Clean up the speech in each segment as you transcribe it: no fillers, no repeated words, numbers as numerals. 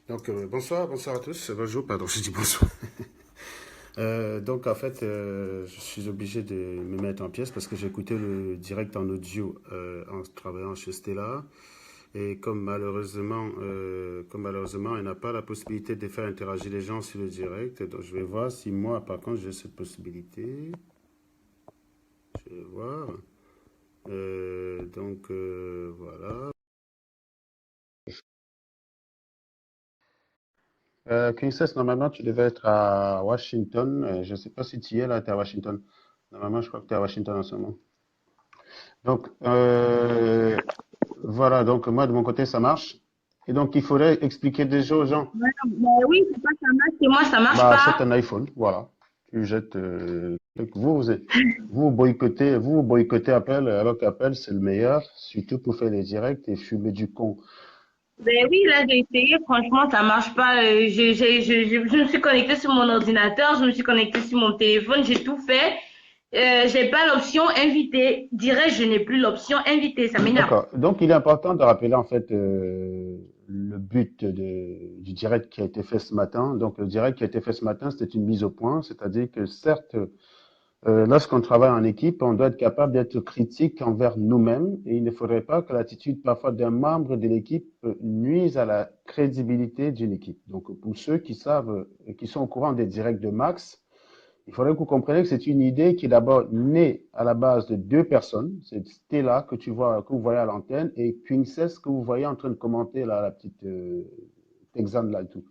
Donc, bonsoir à tous. Bonjour, pardon, je dis bonsoir. Donc, en fait, je suis obligé de me mettre en pièce parce que j'ai écouté le direct en audio en travaillant chez Stella. Et comme malheureusement, elle n'a pas la possibilité de faire interagir les gens sur le direct, donc je vais voir si moi, par contre, j'ai cette possibilité. Je vais voir. Voilà. Princess, normalement, tu devais être à Washington. Je ne sais pas si tu y es là, tu es à Washington. Normalement, je crois que tu es à Washington en ce moment. Donc, voilà, donc moi, de mon côté, ça marche. Et donc, il faudrait expliquer déjà aux gens. Ouais, oui, c'est pas ça marche. Chez moi, ça marche Bah, achète pas. un iPhone, voilà. Tu jettes. Vous boycottez Apple, alors qu'Apple, c'est le meilleur, surtout pour faire les directs et fumer du con. Ben oui, là, j'ai essayé. Franchement, ça marche pas. Je me suis connectée sur mon ordinateur, je me suis connectée sur mon téléphone, j'ai tout fait. J'ai pas l'option invité. Dirais, je n'ai plus l'option invité. Ça m'énerve. D'accord. Donc, il est important de rappeler en fait le but du direct qui a été fait ce matin. Donc, le direct qui a été fait ce matin, c'était une mise au point, c'est-à-dire que certes, lorsqu'on travaille en équipe, on doit être capable d'être critique envers nous-mêmes et il ne faudrait pas que l'attitude parfois d'un membre de l'équipe nuise à la crédibilité d'une équipe. Donc, pour ceux qui savent, qui sont au courant des directs de Max, il faudrait que vous compreniez que c'est une idée qui est d'abord née à la base de deux personnes. C'est Stella que vous voyez à l'antenne et Princess que vous voyez en train de commenter là, la petite texane là et tout.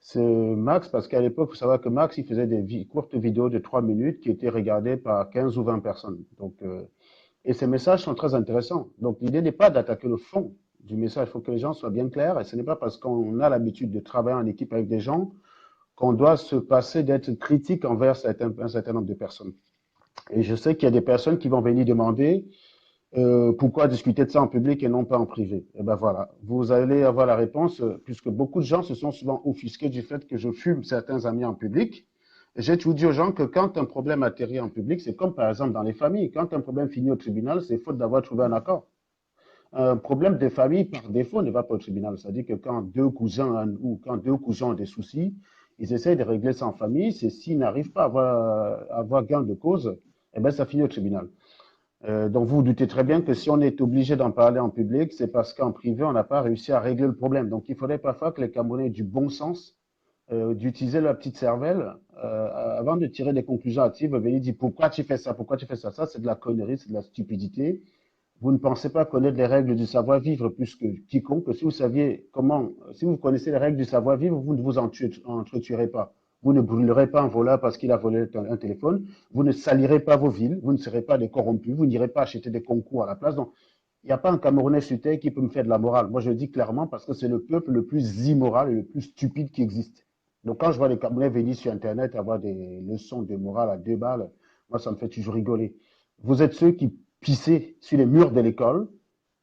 C'est Max parce qu'à l'époque, il faut savoir que Max, il faisait des courtes vidéos de 3 minutes qui étaient regardées par 15 ou 20 personnes. Donc, et ces messages sont très intéressants. Donc, l'idée n'est pas d'attaquer le fond du message. Il faut que les gens soient bien clairs. Et ce n'est pas parce qu'on a l'habitude de travailler en équipe avec des gens qu'on doit se passer d'être critique envers un certain nombre de personnes. Et je sais qu'il y a des personnes qui vont venir demander pourquoi discuter de ça en public et non pas en privé. Et ben voilà, vous allez avoir la réponse, puisque beaucoup de gens se sont souvent offusqués du fait que je fume certains amis en public. J'ai toujours dit aux gens que quand un problème atterrit en public, c'est comme par exemple dans les familles. Quand un problème finit au tribunal, c'est faute d'avoir trouvé un accord. Un problème de famille, par défaut, ne va pas au tribunal. C'est-à-dire que quand deux cousins ou quand deux cousins ont des soucis, ils essayent de régler ça en famille. C'est s'ils n'arrivent pas à avoir gain de cause, eh ben, ça finit au tribunal. Donc vous vous doutez très bien que si on est obligé d'en parler en public, c'est parce qu'en privé, on n'a pas réussi à régler le problème. Donc il faudrait parfois que les Camerounais aient du bon sens, d'utiliser leur petite cervelle avant de tirer des conclusions hâtives, venir dire pourquoi tu fais ça, pourquoi tu fais ça. Ça, c'est de la connerie, c'est de la stupidité. Vous ne pensez pas connaître les règles du savoir-vivre plus que quiconque. Si vous saviez comment, si vous connaissez les règles du savoir-vivre, vous ne vous entretuerez pas. Vous ne brûlerez pas un voleur parce qu'il a volé un téléphone. Vous ne salirez pas vos villes. Vous ne serez pas des corrompus. Vous n'irez pas acheter des concours à la place. Donc, il n'y a pas un Camerounais sur terre qui peut me faire de la morale. Moi, je le dis clairement parce que c'est le peuple le plus immoral et le plus stupide qui existe. Donc, quand je vois les Camerounais venir sur Internet avoir des leçons de morale à 2 balles, moi, ça me fait toujours rigoler. Vous êtes ceux qui pissez sur les murs de l'école,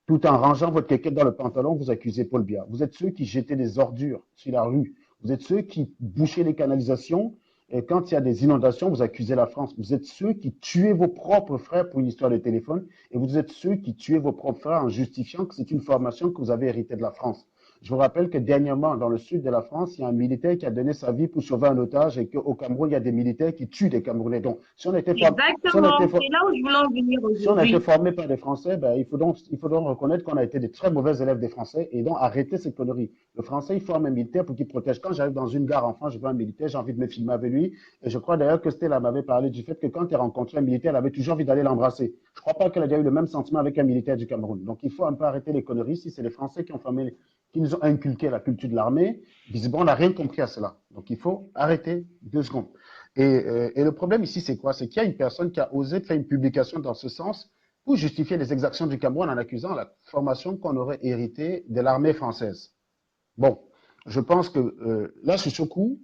tout en rangeant votre quéquette dans le pantalon, vous accusez Paul Biya. Vous êtes ceux qui jetaient des ordures sur la rue. Vous êtes ceux qui bouchaient les canalisations. Et quand il y a des inondations, vous accusez la France. Vous êtes ceux qui tuez vos propres frères pour une histoire de téléphone. Et vous êtes ceux qui tuez vos propres frères en justifiant que c'est une formation que vous avez héritée de la France. Je vous rappelle que dernièrement, dans le sud de la France, il y a un militaire qui a donné sa vie pour sauver un otage et qu'au Cameroun, il y a des militaires qui tuent des Camerounais. Donc, si on Exactement. était, C'est là où je voulais en venir si on a été aujourd'hui. formé par des Français, ben, il faut donc reconnaître qu'on a été des très mauvais élèves des Français et donc arrêter ces conneries. Le Français, il forme un militaire pour qu'il protège. Quand j'arrive dans une gare en France, je vois un militaire, j'ai envie de me filmer avec lui. Et je crois d'ailleurs que Stella m'avait parlé du fait que quand elle rencontrait un militaire, elle avait toujours envie d'aller l'embrasser. Je ne crois pas qu'elle a déjà eu le même sentiment avec un militaire du Cameroun. Donc il faut un peu arrêter les conneries. Si c'est les Français qui ont formé, qui nous ont inculqué la culture de l'armée, visiblement, on n'a rien compris à cela. Donc il faut arrêter 2 secondes. Et le problème ici, c'est quoi? C'est qu'il y a une personne qui a osé faire une publication dans ce sens pour justifier les exactions du Cameroun en accusant la formation qu'on aurait héritée de l'armée française. Bon, je pense que là, sur ce coup,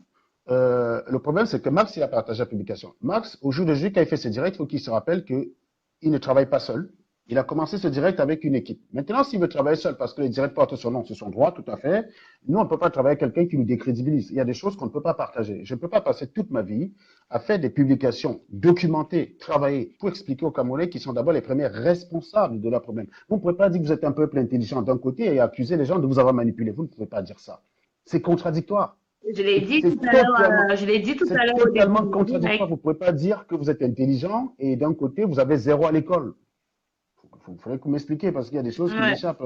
le problème, c'est que Max, il a partagé la publication. Max, au jour de jeu, quand il fait ses directs, il faut qu'il se rappelle qu'il ne travaille pas seul. Il a commencé ce direct avec une équipe. Maintenant, s'il veut travailler seul, parce que les directs portent son nom, c'est son droit, tout à fait. Nous, on ne peut pas travailler avec quelqu'un qui nous décrédibilise. Il y a des choses qu'on ne peut pas partager. Je ne peux pas passer toute ma vie à faire des publications documentées, travaillées, pour expliquer aux Camerounais qui sont d'abord les premiers responsables de leur problème. Vous ne pouvez pas dire que vous êtes un peuple intelligent d'un côté et accuser les gens de vous avoir manipulé. Vous ne pouvez pas dire ça. C'est contradictoire. Je l'ai dit tout C'est à totalement, l'heure, je l'ai dit tout à c'est l'heure au début totalement du contradictoire. direct. Vous ne pouvez pas dire que vous êtes intelligent et d'un côté, vous avez zéro à l'école. Il faudrait que vous m'expliquiez parce qu'il y a des choses qui Ouais. m'échappent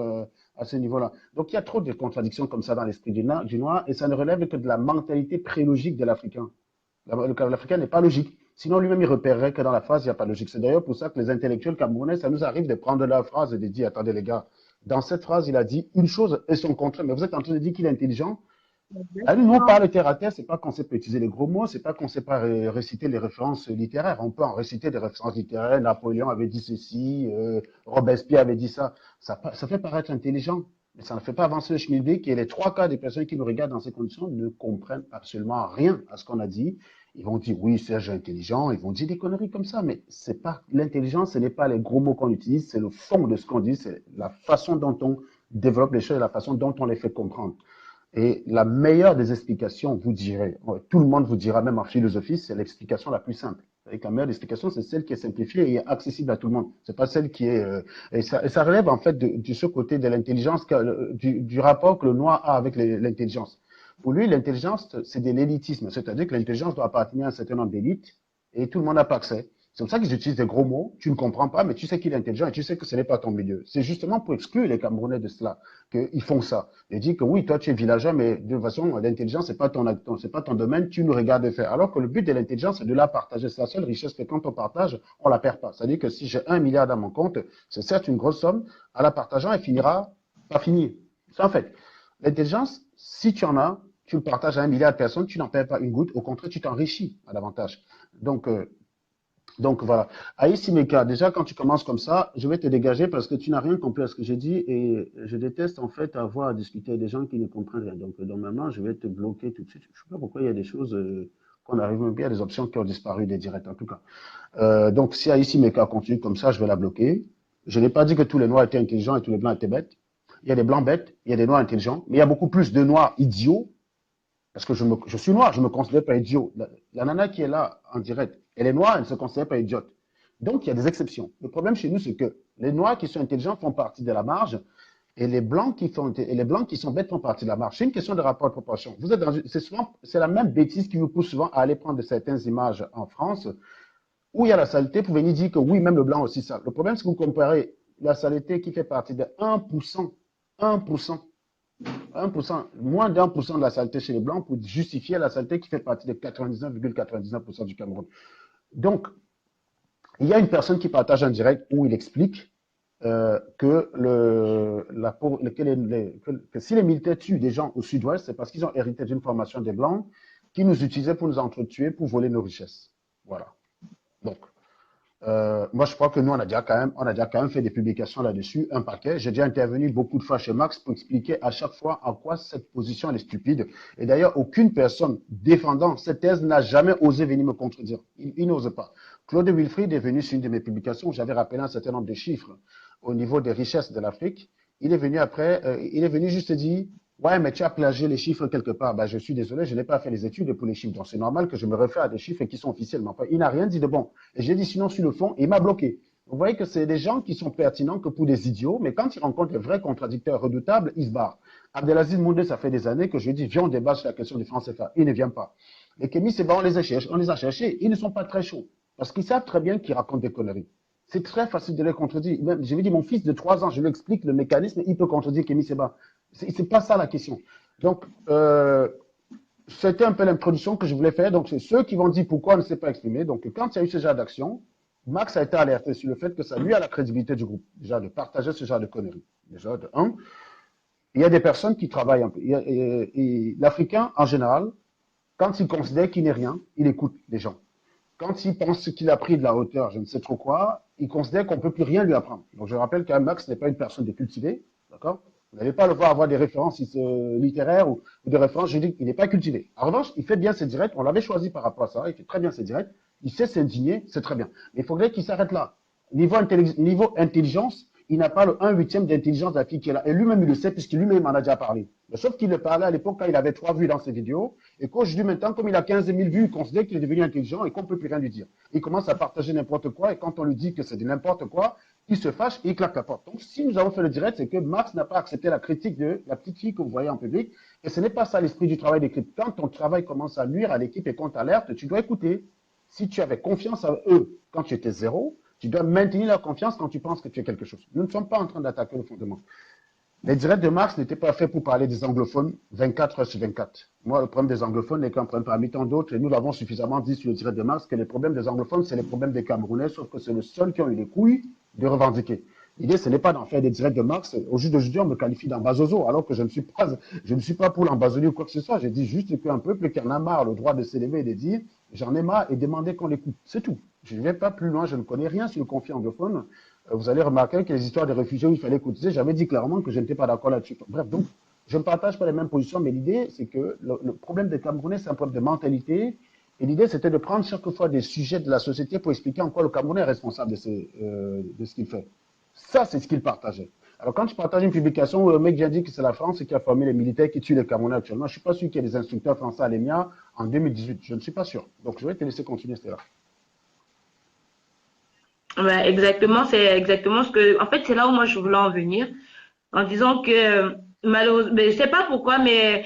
à ce niveau-là. Donc, il y a trop de contradictions comme ça dans l'esprit du noir et ça ne relève que de la mentalité prélogique de l'Africain. L'Africain n'est pas logique. Sinon, lui-même, il repérerait que dans la phrase, il n'y a pas de logique. C'est d'ailleurs pour ça que les intellectuels camerounais, ça nous arrive de prendre leur phrase et de dire, attendez les gars, dans cette phrase, il a dit une chose et son contraire. Mais vous êtes en train de dire qu'il est intelligent. Ah, nous, on Exactement. parle terre à terre, c'est pas qu'on sait pas utiliser les gros mots, c'est pas qu'on sait pas réciter les références littéraires. On peut en réciter des références littéraires. Napoléon avait dit ceci, Robespierre avait dit ça. Ça fait paraître intelligent, mais ça ne fait pas avancer le schmilblick. Et les trois quarts des personnes qui nous regardent dans ces conditions ne comprennent absolument rien à ce qu'on a dit. Ils vont dire oui, Serge est intelligent. Ils vont dire des conneries comme ça, mais c'est pas l'intelligence, ce n'est pas les gros mots qu'on utilise, c'est le fond de ce qu'on dit, c'est la façon dont on développe les choses, la façon dont on les fait comprendre. Et la meilleure des explications, vous direz, tout le monde vous dira, même en philosophie, c'est l'explication la plus simple. Et la meilleure explication, c'est celle qui est simplifiée et accessible à tout le monde. C'est pas celle qui est, et ça relève en fait de ce côté de l'intelligence, du rapport que le noir a avec l'intelligence. Pour lui, l'intelligence, c'est de l'élitisme. C'est-à-dire que l'intelligence doit appartenir à un certain nombre d'élites et tout le monde n'a pas accès. C'est pour ça qu'ils utilisent des gros mots. Tu ne comprends pas, mais tu sais qu'il est intelligent et tu sais que ce n'est pas ton milieu. C'est justement pour exclure les Camerounais de cela qu'ils font ça. Ils disent que oui, toi tu es villageois, mais de toute façon, l'intelligence, c'est pas ton domaine, tu nous regardes faire. Alors que le but de l'intelligence, c'est de la partager. C'est la seule richesse que quand on partage, on la perd pas. C'est-à-dire que si j'ai 1 milliard dans mon compte, c'est certes une grosse somme, à la partageant, elle finira pas finir. C'est en fait. L'intelligence, si tu en as, tu le partages à 1 milliard de personnes, tu n'en perds pas une goutte, au contraire, tu t'enrichis à davantage. Donc, donc voilà. Aïssi Meka, déjà quand tu commences comme ça, je vais te dégager parce que tu n'as rien compris à ce que j'ai dit et je déteste en fait avoir à discuter avec des gens qui ne comprennent rien. Donc normalement, je vais te bloquer tout de suite. Je ne sais pas pourquoi il y a des choses qu'on arrive même bien, des options qui ont disparu des directs en tout cas. Donc si Aïssi Meka continue comme ça, je vais la bloquer. Je n'ai pas dit que tous les noirs étaient intelligents et tous les blancs étaient bêtes. Il y a des blancs bêtes, il y a des noirs intelligents, mais il y a beaucoup plus de noirs idiots parce que je suis noir, je ne me considère pas idiot. La nana qui est là en direct, elle est noire, elle ne se considère pas idiote. Donc, il y a des exceptions. Le problème chez nous, c'est que les noirs qui sont intelligents font partie de la marge et les blancs qui sont bêtes font partie de la marge. C'est une question de rapport de proportion. C'est la même bêtise qui vous pousse souvent à aller prendre certaines images en France où il y a la saleté pour venir dire que oui, même le blanc aussi ça. Le problème, c'est que vous comparez la saleté qui fait partie de 1%, 1%, 1%, moins d'1% de la saleté chez les Blancs pour justifier la saleté qui fait partie de 99,99% du Cameroun. Donc, il y a une personne qui partage un direct où il explique que, que si les militaires tuent des gens au sud-ouest, c'est parce qu'ils ont hérité d'une formation des Blancs qui nous utilisaient pour nous entretuer, pour voler nos richesses. Voilà. Donc, moi, je crois que nous, on a déjà quand même fait des publications là-dessus, un paquet. J'ai déjà intervenu beaucoup de fois chez Max pour expliquer à chaque fois en quoi cette position elle est stupide. Et d'ailleurs, aucune personne défendant cette thèse n'a jamais osé venir me contredire. Il n'ose pas. Claude Wilfried est venu sur une de mes publications où j'avais rappelé un certain nombre de chiffres au niveau des richesses de l'Afrique. Il est venu après, il est venu juste dire, ouais, mais tu as plagié les chiffres quelque part. Ben, je suis désolé, je n'ai pas fait les études pour les chiffres. Donc, c'est normal que je me réfère à des chiffres qui sont officiellement. Enfin, il n'a rien dit de bon. Et j'ai dit sinon sur le fond, il m'a bloqué. Vous voyez que c'est des gens qui sont pertinents que pour des idiots, mais quand ils rencontrent les vrais contradicteurs redoutables, ils se barrent. Abdelaziz Moundé, ça fait des années que je lui dis, viens, on débat sur la question du franc CFA. Il ne vient pas. Les Kémis, c'est bon, on les a cherchés. Ils ne sont pas très chauds. Parce qu'ils savent très bien qu'ils racontent des conneries. C'est très facile de les contredire. Même, je lui dis, mon fils de 3 ans, je lui explique le mécanisme, il peut contredire Kémy Seba. C'est pas ça la question. Donc, c'était un peu l'introduction que je voulais faire. Donc, c'est ceux qui vont dire pourquoi on ne s'est pas exprimé. Donc, quand il y a eu ce genre d'action, Max a été alerté sur le fait que ça nuit à la crédibilité du groupe, déjà de partager ce genre de conneries. Déjà, de un, il y a des personnes qui travaillent un peu. L'Africain, en général, quand il considère qu'il n'est rien, il écoute les gens. Quand il pense qu'il a pris de la hauteur, je ne sais trop quoi, il considère qu'on ne peut plus rien lui apprendre. Donc je rappelle qu'un Max n'est pas une personne décultivée, d'accord? Vous n'allez pas le voir avoir des références littéraires ou des références juridiques. Il n'est pas cultivé. En revanche, il fait bien ses directs. On l'avait choisi par rapport à ça. Il fait très bien ses directs. Il sait s'indigner, c'est très bien. Mais il faudrait qu'il s'arrête là. Niveau intelligence, il n'a pas le 1/8 d'intelligence de la fille qui est là. Et lui-même, il le sait, puisque lui-même en a déjà parlé. Mais sauf qu'il le parlait à l'époque quand il avait 3 vues dans ses vidéos. Et qu'aujourd'hui, maintenant, comme il a 15 000 vues, il considère qu'il est devenu intelligent et qu'on ne peut plus rien lui dire. Il commence à partager n'importe quoi. Et quand on lui dit que c'est de n'importe quoi, il se fâche et il claque la porte. Donc, si nous avons fait le direct, c'est que Max n'a pas accepté la critique de la petite fille que vous voyez en public. Et ce n'est pas ça l'esprit du travail d'équipe. Quand ton travail commence à nuire à l'équipe et qu'on t'alerte, tu dois écouter. Si tu avais confiance en eux quand tu étais zéro, tu dois maintenir la confiance quand tu penses que tu es quelque chose. Nous ne sommes pas en train d'attaquer le fondement. Les directs de Marx n'étaient pas faits pour parler des anglophones 24 heures sur 24. Moi, le problème des anglophones n'est qu'un problème parmi tant d'autres, et nous l'avons suffisamment dit sur le direct de Marx, que les problèmes des anglophones, c'est les problèmes des Camerounais, sauf que c'est le seul qui ont eu les couilles de revendiquer. L'idée, ce n'est pas d'en faire des directs de Marx. Au jour d'aujourd'hui, on me qualifie d'ambazozo, alors que je ne suis pas pour l'ambazonier ou quoi que ce soit. J'ai dit juste qu'un peuple qui en a marre le droit de s'élever et de dire, j'en ai marre et demander qu'on l'écoute. C'est tout. Je ne vais pas plus loin, je ne connais rien sur le conflit anglophone. Vous allez remarquer que les histoires des réfugiés où il fallait cotiser, j'avais dit clairement que je n'étais pas d'accord là-dessus. Bref, donc, je ne partage pas les mêmes positions, mais l'idée, c'est que le problème des Camerounais, c'est un problème de mentalité. Et l'idée, c'était de prendre chaque fois des sujets de la société pour expliquer en quoi le Camerounais est responsable de ce qu'il fait. Ça, c'est ce qu'il partageait. Alors, quand tu partages une publication où le mec vient dire que c'est la France qui a formé les militaires qui tuent les Camerounais actuellement, je ne suis pas sûr qu'il y ait des instructeurs français à l'EMIA en 2018. Je ne suis pas sûr. Donc, je vais te laisser continuer, Stella. Ouais, exactement, c'est exactement ce que. En fait, c'est là où moi je voulais en venir, en disant que malheureusement, je sais pas pourquoi, mais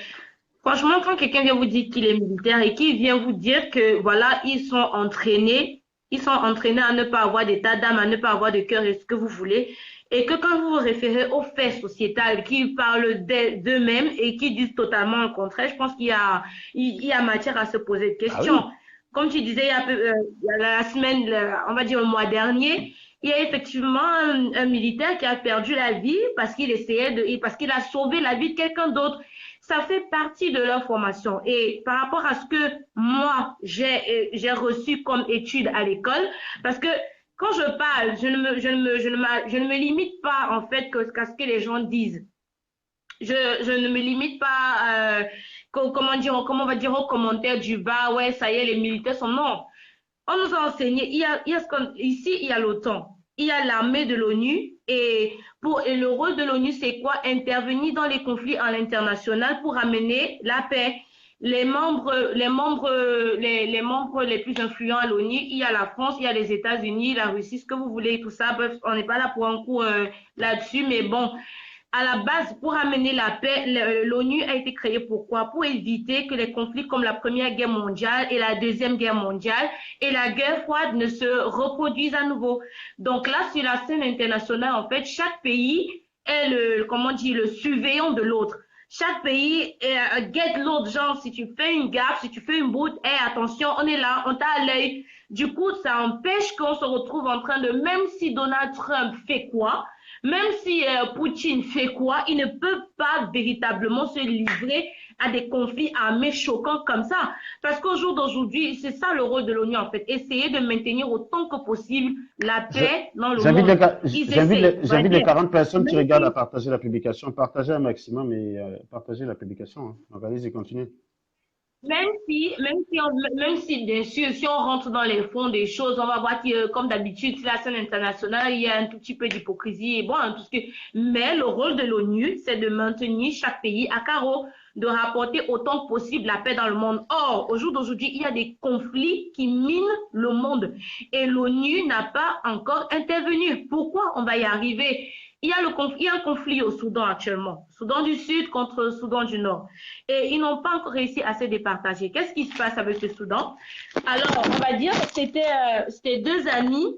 franchement, quand quelqu'un vient vous dire qu'il est militaire et qu'il vient vous dire que voilà, ils sont entraînés à ne pas avoir d'état d'âme, à ne pas avoir de cœur et ce que vous voulez, et que quand vous vous référez aux faits sociétales qui parlent d'eux-mêmes et qui disent totalement le contraire, je pense qu'il y a matière à se poser des Ah questions. oui. Comme tu disais, il y a la semaine, on va dire le mois dernier, il y a effectivement un militaire qui a perdu la vie parce qu'il parce qu'il a sauvé la vie de quelqu'un d'autre. Ça fait partie de leur formation. Et par rapport à ce que moi, j'ai reçu comme étude à l'école, parce que quand je parle, je ne me limite pas en fait qu'à ce que les gens disent. Je ne me limite pas, comment dire, comment on va dire aux commentaires du bas, ouais, ça y est, les militaires sont non. On nous a enseigné, ici, il y a l'OTAN, il y a l'armée de l'ONU, et le rôle de l'ONU, c'est quoi? Intervenir dans les conflits à l'international pour amener la paix. Les membres les plus influents à l'ONU, il y a la France, il y a les États-Unis, la Russie, ce que vous voulez, tout ça. Bref, on n'est pas là pour un coup là-dessus, mais bon, à la base, pour amener la paix, l'ONU a été créée pourquoi? Pour éviter que les conflits comme la Première Guerre mondiale et la Deuxième Guerre mondiale et la guerre froide ne se reproduisent à nouveau. Donc là, sur la scène internationale, en fait, chaque pays est comment dire, le surveillant de l'autre. Chaque pays guette l'autre, genre si tu fais une gaffe, si tu fais une boute, hey, attention, on est là, on t'a à l'œil. Du coup, ça empêche qu'on se retrouve en train de, même si Donald Trump fait quoi, même si Poutine fait quoi, ils ne peuvent pas véritablement se livrer à des conflits armés choquants comme ça. Parce qu'au jour d'aujourd'hui, c'est ça le rôle de l'ONU en fait. Essayer de maintenir autant que possible la Je- paix dans le J'invite monde. Ils essaient, on va j'invite les dire. 40 personnes qui Même regardent à si partager la publication. Partagez un maximum et partagez la publication, hein. Donc, allez-y, continuez. même si, bien sûr, si on rentre dans les fonds des choses, on va voir que, comme d'habitude, sur la scène internationale, il y a un tout petit peu d'hypocrisie et bon, hein, tout ce que, mais le rôle de l'ONU, c'est de maintenir chaque pays à carreau, de rapporter autant que possible la paix dans le monde. Or, au jour d'aujourd'hui, il y a des conflits qui minent le monde et l'ONU n'a pas encore intervenu. Pourquoi on va y arriver? Il y a un conflit au Soudan actuellement. Soudan du Sud contre Soudan du Nord. Et ils n'ont pas encore réussi à se départager. Qu'est-ce qui se passe avec le Soudan? Alors, on va dire que c'était deux amis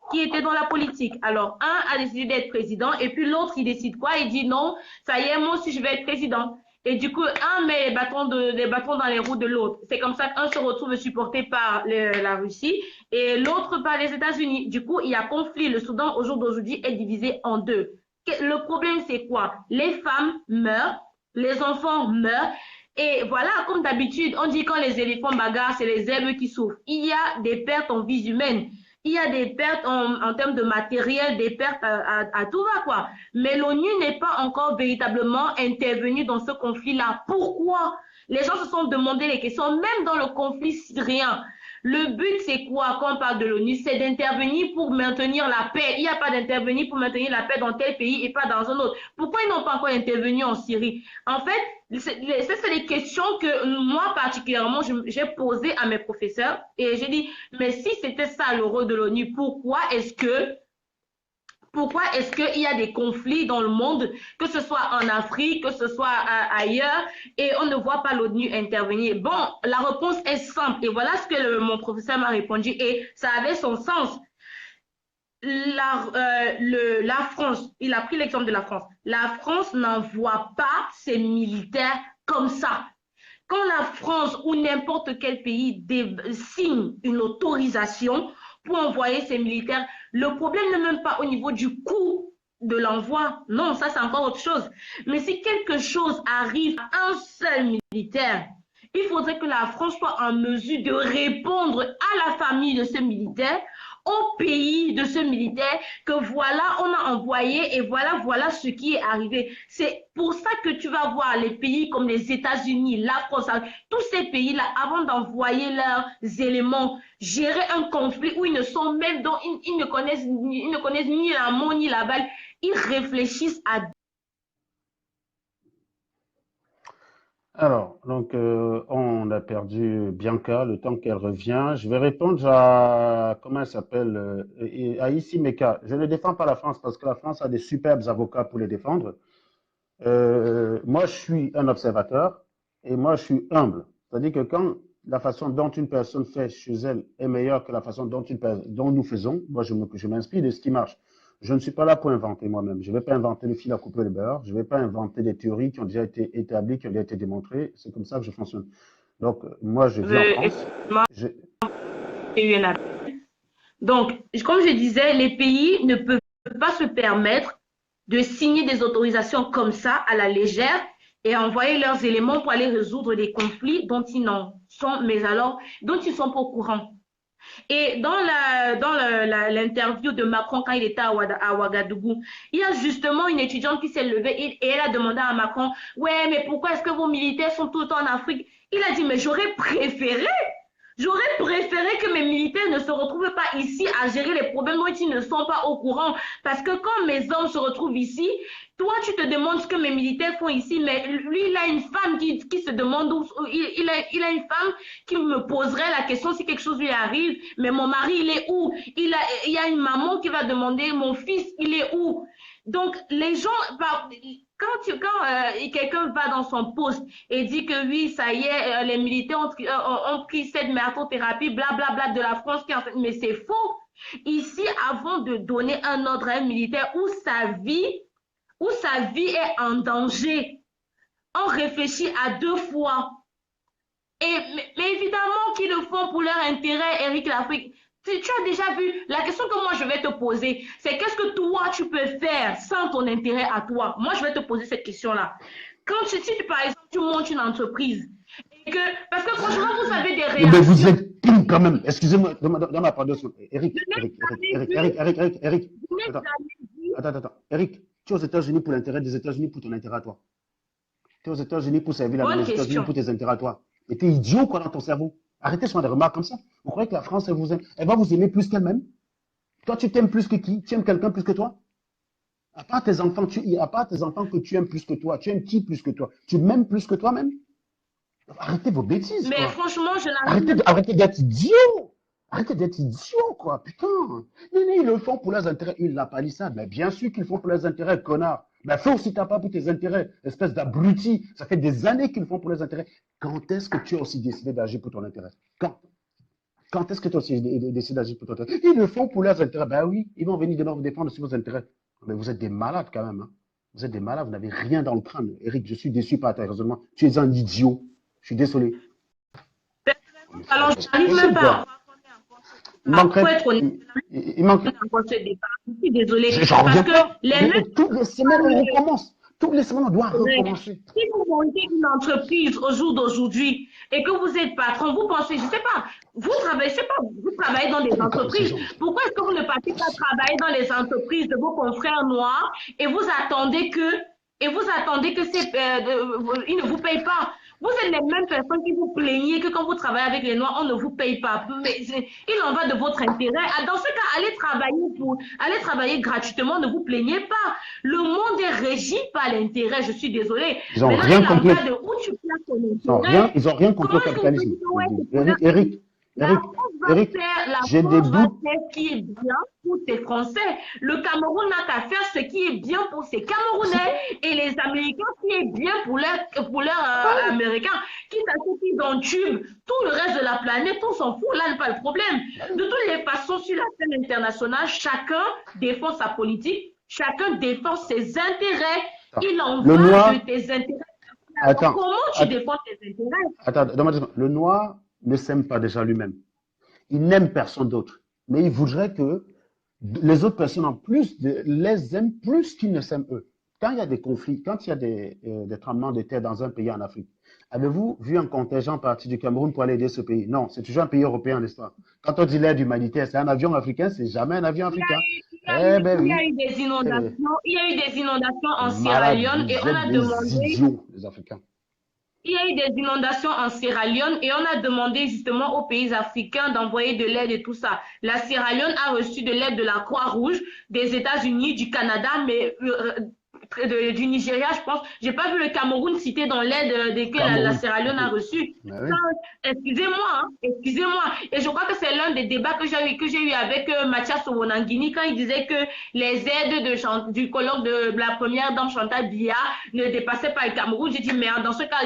qui étaient dans la politique. Alors, un a décidé d'être président et puis l'autre, il décide quoi? Il dit non, ça y est, moi aussi, je vais être président. Et du coup, un met les bâtons dans les roues de l'autre. C'est comme ça qu'un se retrouve supporté par la Russie et l'autre par les États-Unis. Du coup, il y a conflit. Le Soudan, au jour d'aujourd'hui, est divisé en deux. Le problème, c'est quoi? Les femmes meurent, les enfants meurent. Et voilà, comme d'habitude, on dit quand les éléphants bagarrent, c'est les zèbres qui souffrent. Il y a des pertes en vies humaines. Il y a des pertes en termes de matériel, des pertes à tout va, quoi. Mais l'ONU n'est pas encore véritablement intervenue dans ce conflit-là. Pourquoi? Les gens se sont demandé les questions, même dans le conflit syrien. Le but, c'est quoi quand on parle de l'ONU? C'est d'intervenir pour maintenir la paix. Il n'y a pas d'intervenir pour maintenir la paix dans tel pays et pas dans un autre. Pourquoi ils n'ont pas encore intervenu en Syrie? En fait, c'est les questions que moi, particulièrement, j'ai posées à mes professeurs et j'ai dit, mais si c'était ça le rôle de l'ONU, Pourquoi est-ce qu'il y a des conflits dans le monde, que ce soit en Afrique, que ce soit ailleurs, et on ne voit pas l'ONU intervenir? Bon, la réponse est simple, et voilà ce que mon professeur m'a répondu, et ça avait son sens. La France, il a pris l'exemple de la France. La France n'envoie pas ses militaires comme ça. Quand la France ou n'importe quel pays signe une autorisation pour envoyer ses militaires, le problème n'est même pas au niveau du coût de l'envoi. Non, ça c'est encore autre chose. Mais si quelque chose arrive à un seul militaire, il faudrait que la France soit en mesure de répondre à la famille de ce militaire, au pays de ce militaire, que voilà, on a envoyé et voilà ce qui est arrivé. C'est pour ça que tu vas voir les pays comme les États-Unis, la France, tous ces pays-là, avant d'envoyer leurs éléments, gérer un conflit où ils ne sont même, dont ils ne connaissent ni la mort ni la balle, ils réfléchissent à... Alors, donc, on a perdu Bianca, le temps qu'elle revient. Je vais répondre à, comment elle s'appelle, à Issy Meka. Je ne défends pas la France parce que la France a des superbes avocats pour les défendre. Moi, je suis un observateur et moi, je suis humble. C'est-à-dire que quand la façon dont une personne fait chez elle est meilleure que la façon dont nous faisons, moi, je m'inspire de ce qui marche. Je ne suis pas là pour inventer moi-même. Je ne vais pas inventer le fil à couper le beurre. Je ne vais pas inventer des théories qui ont déjà été établies, qui ont déjà été démontrées. C'est comme ça que je fonctionne. Donc, moi, je vis en France. Je- Donc, comme je disais, les pays ne peuvent pas se permettre de signer des autorisations comme ça à la légère et envoyer leurs éléments pour aller résoudre des conflits dont ils n'en sont, mais alors, dont ils sont pas au courant. Et dans l'interview de Macron quand il était à Ouagadougou, il y a justement une étudiante qui s'est levée et elle a demandé à Macron, ouais, mais pourquoi est-ce que vos militaires sont tout le temps en Afrique? Il a dit, mais j'aurais préféré que mes militaires ne se retrouvent pas ici à gérer les problèmes dont ils ne sont pas au courant. Parce que quand mes hommes se retrouvent ici, toi, tu te demandes ce que mes militaires font ici, mais lui, il a une femme qui se demande où, il a une femme qui me poserait la question si quelque chose lui arrive, mais mon mari, il est où? Il y a une maman qui va demander, mon fils, il est où? Donc, les gens, quand quelqu'un va dans son poste et dit que oui, ça y est, les militaires ont pris cette martothérapie, blablabla de la France, mais c'est faux. Ici, avant de donner un ordre à un militaire où sa vie est en danger, on réfléchit à deux fois. Mais évidemment qu'ils le font pour leur intérêt, Eric l'Afrique. Tu as déjà vu, la question que moi je vais te poser, c'est qu'est-ce que toi tu peux faire sans ton intérêt à toi? Moi je vais te poser cette question-là. Si par exemple tu montes une entreprise, parce que franchement vous avez des réactions. Mais vous êtes quand même, excusez-moi, donne-moi pardon. Eric. Attends. Eric, tu es aux États-Unis pour l'intérêt des États-Unis, pour ton intérêt à toi. Tu es aux États-Unis pour servir la les États-Unis pour tes intérêts à toi. Et tu es idiot quoi dans ton cerveau. Arrêtez souvent des remarques comme ça. Vous croyez que la France, elle va vous aimer plus qu'elle-même? Toi, tu t'aimes plus que qui? Tu aimes quelqu'un plus que toi? À part tes enfants, que tu aimes plus que toi, tu aimes qui plus que toi? Tu m'aimes plus que toi-même? Arrêtez vos bêtises. Mais quoi. franchement, Arrêtez d'être idiot. Arrêtez d'être idiot, quoi. Putain. Ils le font pour leurs intérêts. Ils n'ont pas dit ça. Mais bien sûr qu'ils le font pour leurs intérêts, connard. Mais fais aussi ta part pour tes intérêts, espèce d'abruti. Ça fait des années qu'ils le font pour leurs intérêts. Quand est-ce que tu as aussi décidé d'agir pour ton intérêt? Quand est-ce que tu as aussi décidé d'agir pour ton intérêt? Ils le font pour leurs intérêts. Ben oui, ils vont venir demain vous défendre sur vos intérêts. Mais vous êtes des malades quand même. Hein. Vous êtes des malades, vous n'avez rien dans le crâne. Eric, je suis déçu par ton raisonnement. Tu es un idiot. Je suis désolé. Alors, je n'arrive même pas. Il manquerait. Il manque. Je suis désolée. Je reviens pas. Toutes les semaines, on recommence. Toutes les semaines, on doit recommencer. Si vous montez une entreprise au jour d'aujourd'hui et que vous êtes patron, vous pensez, je ne sais pas, vous travaillez dans des entreprises. Pourquoi est-ce que vous ne partez pas travailler dans les entreprises de vos confrères noirs et vous attendez que ils ne vous payent pas? Vous êtes les mêmes personnes qui vous plaignez que quand vous travaillez avec les Noirs, on ne vous paye pas. Mais il en va de votre intérêt. Dans ce cas, allez travailler gratuitement, ne vous plaignez pas. Le monde est régi par l'intérêt, je suis désolée. Ils n'ont rien compris. De où tu places ton intérêt. Ils n'ont rien compris au capitalisme. Eric, Eric, La j'ai des France va doutes. faire ce qui est bien pour ses Français. Le Cameroun n'a qu'à faire ce qui est bien pour ses Camerounais et les Américains ce qui est bien pour leurs Américains. Quitte à ce qu'ils en tubent tout le reste de la planète, on s'en fout, là n'est pas le problème. De toutes les façons, sur la scène internationale, chacun défend sa politique, chacun défend ses intérêts. Attends. Il en Le va de noir, tes intérêts. Alors, attends, comment tu att- défends tes intérêts? attends, donne-moi deux secondes. Le noir ne s'aime pas déjà lui-même. Il n'aime personne d'autre. Mais il voudrait que les autres personnes en plus les aiment plus qu'ils ne s'aiment eux. Quand il y a des conflits, quand il y a des tremblements de terre dans un pays en Afrique, avez-vous vu un contingent parti du Cameroun pour aller aider ce pays? Non, c'est toujours un pays européen, n'est-ce pas? Quand on dit l'aide humanitaire, c'est un avion africain, c'est jamais un avion africain. Eh ben Il y a oui, eu des eh, inondations, il y a eu des inondations en Sierra malade, Leone et vous on êtes a des demandé, idiots, les Africains. il y a eu des inondations en Sierra Leone et on a demandé justement aux pays africains d'envoyer de l'aide et tout ça. La Sierra Leone a reçu de l'aide de la Croix-Rouge, des États-Unis, du Canada, mais du Nigeria, je pense. J'ai pas vu le Cameroun cité dans l'aide que la Cameroun. Sierra Leone a reçue. Ben oui. Excusez-moi, hein, excusez-moi. Et je crois que c'est l'un des débats que j'ai eu avec Mathias Owonangini quand il disait que les aides du colloque de la première dame Chantal Biya ne dépassaient pas le Cameroun. J'ai dit, merde, dans ce cas,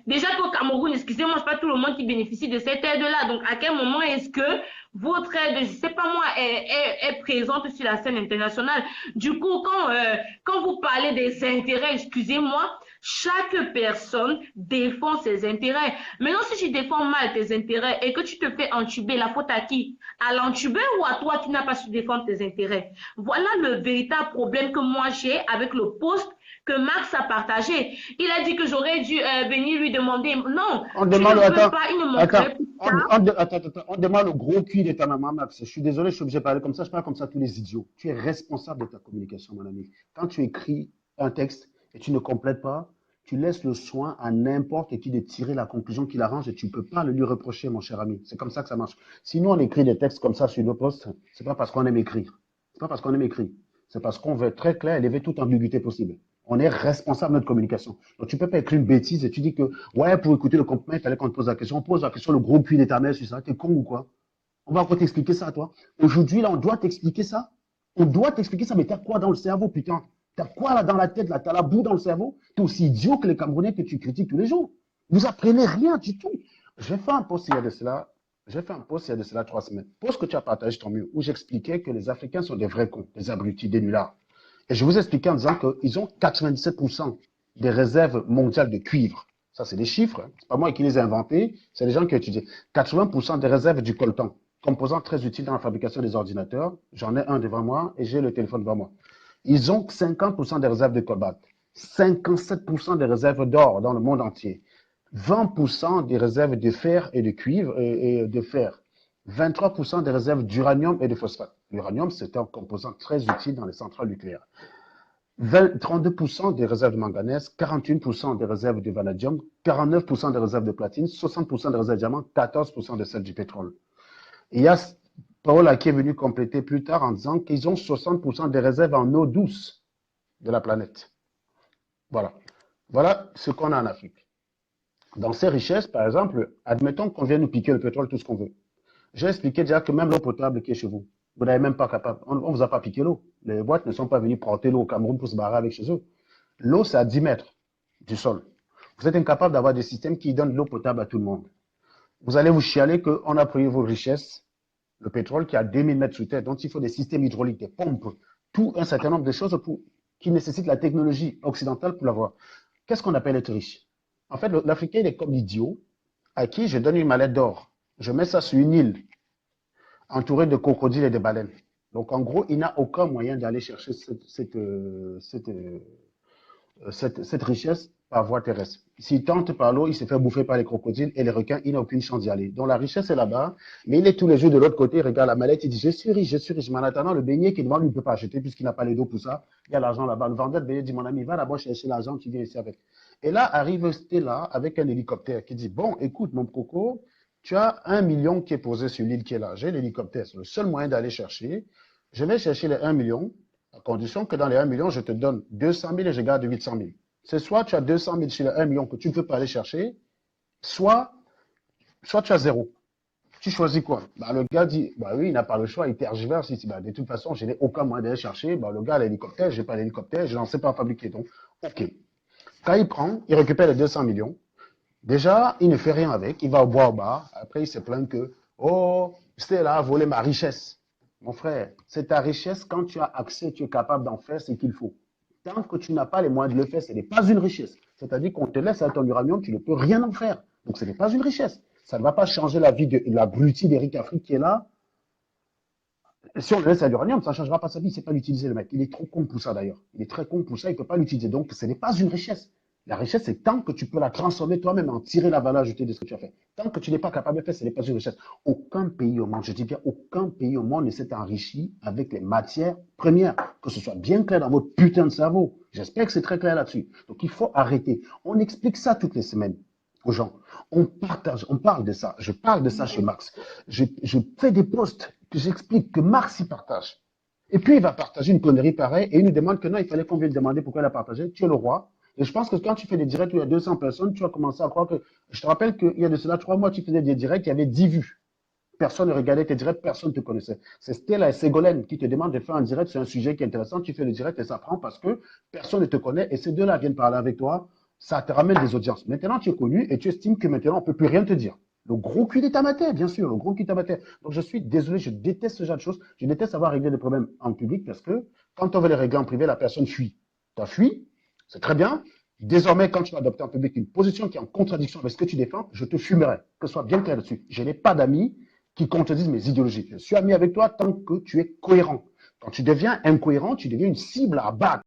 déjà qu'au Cameroun, excusez-moi, c'est pas tout le monde qui bénéficie de cette aide-là. Donc, à quel moment est-ce que votre aide, je sais pas moi, est présente sur la scène internationale? Du coup, quand vous parlez des intérêts, excusez-moi, chaque personne défend ses intérêts. Maintenant, si tu défends mal tes intérêts et que tu te fais entuber, la faute à qui? À l'entubé ou à toi qui n'as pas su défendre tes intérêts? Voilà le véritable problème que moi j'ai avec le poste que Max a partagé. Il a dit que j'aurais dû venir lui demander. Non, On tu ne demande, peux attends, pas, il ne attends, manquerait plus tard. on demande le gros cul de ta maman, Max. Je suis désolé, je suis obligé de parler comme ça. Je parle comme ça à tous les idiots. Tu es responsable de ta communication, mon ami. Quand tu écris un texte et tu ne complètes pas, tu laisses le soin à n'importe qui de tirer la conclusion qu'il arrange et tu ne peux pas le lui reprocher, mon cher ami. C'est comme ça que ça marche. Sinon, on écrit des textes comme ça sur nos postes, c'est pas parce qu'on aime écrire. C'est pas parce qu'on aime écrire. C'est parce qu'on veut être très clair et lever toute ambiguïté possible. On est responsable de notre communication. Donc, tu ne peux pas écrire une bêtise et tu dis que, ouais, pour écouter le compliment, il fallait qu'on te pose la question. On pose la question, le gros puits d'éternel sur ça. T'es con ou quoi? On va encore t'expliquer ça, toi. Aujourd'hui, là, on doit t'expliquer ça. On doit t'expliquer ça, mais t'as quoi dans le cerveau, putain? T'as quoi là dans la tête, là? T'as la boue dans le cerveau? T'es aussi idiot que les Camerounais que tu critiques tous les jours. Vous apprenez rien du tout. J'ai fait un post il y a de cela. J'ai fait un post il y a de cela 3 semaines. Post que tu as partagé, tant mieux, où j'expliquais que les Africains sont des vrais cons, des abrutis, des nullards. Et je vous expliquais en disant qu'ils ont 97% des réserves mondiales de cuivre. Ça, c'est des chiffres. Hein. C'est pas moi qui les ai inventés. C'est les gens qui ont étudié. 80% des réserves du coltan, composant très utile dans la fabrication des ordinateurs. J'en ai un devant moi et j'ai le téléphone devant moi. Ils ont 50% des réserves de cobalt, 57% des réserves d'or dans le monde entier, 20% des réserves de fer et de cuivre et de fer, 23% des réserves d'uranium et de phosphate. L'uranium, c'est un composant très utile dans les centrales nucléaires. 32% des réserves de manganèse, 41% des réserves de vanadium, 49% des réserves de platine, 60% des réserves de diamant, 14% de celles du pétrole. Et il y a Paola qui est venu compléter plus tard en disant qu'ils ont 60% des réserves en eau douce de la planète. Voilà. Voilà ce qu'on a en Afrique. Dans ces richesses, par exemple, admettons qu'on vienne nous piquer le pétrole, tout ce qu'on veut. J'ai expliqué déjà que même l'eau potable qui est chez vous, vous n'avez même pas capable. On ne vous a pas piqué l'eau. Les boîtes ne sont pas venues porter l'eau au Cameroun pour se barrer avec chez eux. L'eau, c'est à 10 mètres du sol. Vous êtes incapable d'avoir des systèmes qui donnent l'eau potable à tout le monde. Vous allez vous chialer qu'on a pris vos richesses, le pétrole qui a 2000 mètres sous terre, dont il faut des systèmes hydrauliques, des pompes, tout un certain nombre de choses qui nécessitent la technologie occidentale pour l'avoir. Qu'est-ce qu'on appelle être riche? En fait, l'Africain, il est comme l'idiot à qui je donne une mallette d'or. Je mets ça sur une île entourée de crocodiles et de baleines. Donc, en gros, il n'a aucun moyen d'aller chercher cette richesse par voie terrestre. S'il tente par l'eau, il se fait bouffer par les crocodiles et les requins, il n'a aucune chance d'y aller. Donc la richesse est là-bas, mais il est tous les jours de l'autre côté, il regarde la mallette, il dit je suis riche, je suis riche. Mais en attendant, le beignet qui est devant lui ne peut pas acheter puisqu'il n'a pas les dos pour ça. Il y a l'argent là-bas. Le vendeur de beignet dit mon ami, va d'abord chercher l'argent, tu viens ici avec. Et là arrive Stella avec un hélicoptère qui dit bon, écoute mon coco, tu as 1 million qui est posé sur l'île qui est là. J'ai l'hélicoptère, c'est le seul moyen d'aller chercher. Je vais chercher les 1 million, à condition que dans les 1 million, je te donne 200 000 et je garde 800 000. C'est soit tu as 200 000 sur les 1 million que tu ne peux pas aller chercher, soit tu as zéro. Tu choisis quoi? Bah, le gars dit, bah oui, il n'a pas le choix, il tergiverse, il dit, bah, de toute façon, je n'ai aucun moyen d'aller chercher. Bah, le gars a l'hélicoptère, j'ai pas l'hélicoptère, je n'en sais pas fabriquer. Donc, ok. Quand il prend, il récupère les 200 millions. Déjà, il ne fait rien avec, il va au bois au bar. Après, il se plaint que, oh, c'est là, voler ma richesse. Mon frère, c'est ta richesse quand tu as accès, tu es capable d'en faire ce qu'il faut. Tant que tu n'as pas les moyens de le faire, ce n'est pas une richesse. C'est-à-dire qu'on te laisse à ton uranium, tu ne peux rien en faire. Donc, ce n'est pas une richesse. Ça ne va pas changer la vie de l'abruti d'Eric Afrique qui est là. Si on le laisse à l'uranium, ça ne changera pas sa vie. Il ne sait pas l'utiliser, le mec. Il est trop con pour ça, d'ailleurs. Il est très con pour ça, il ne peut pas l'utiliser. Donc, ce n'est pas une richesse. La richesse, c'est tant que tu peux la transformer toi-même, en tirer la valeur ajoutée de ce que tu as fait. Tant que tu n'es pas capable de faire, ce n'est pas une richesse. Aucun pays au monde, je dis bien aucun pays au monde ne s'est enrichi avec les matières premières. Que ce soit bien clair dans votre putain de cerveau. J'espère que c'est très clair là-dessus. Donc, il faut arrêter. On explique ça toutes les semaines aux gens. On partage, on parle de ça. Je parle de ça chez Max. Je fais des posts que j'explique que Max y partage. Et puis, il va partager une connerie pareille et il nous demande que non, il fallait qu'on vienne demander pourquoi il a partagé. Tu es le roi. Et je pense que quand tu fais des directs où il y a 200 personnes, tu vas commencer à croire que. Je te rappelle qu'il y a de cela 3 mois, tu faisais des directs, il y avait 10 vues. Personne ne regardait tes directs, personne ne te connaissait. C'est Stella et Ségolène qui te demandent de faire un direct sur un sujet qui est intéressant. Tu fais le direct et ça prend parce que personne ne te connaît et ces deux-là viennent parler avec toi. Ça te ramène des audiences. Maintenant, tu es connu et tu estimes que maintenant, on ne peut plus rien te dire. Le gros cul est amateur, bien sûr, le gros cul est amateur. Donc, je suis désolé, je déteste ce genre de choses. Je déteste avoir réglé des problèmes en public parce que quand on veut les régler en privé, la personne fuit. Tu as fui, c'est très bien. Désormais, quand tu vas adopter en public une position qui est en contradiction avec ce que tu défends, je te fumerai. Que ce soit bien clair là-dessus. Je n'ai pas d'amis qui contredisent mes idéologies. Je suis ami avec toi tant que tu es cohérent. Quand tu deviens incohérent, tu deviens une cible à abattre.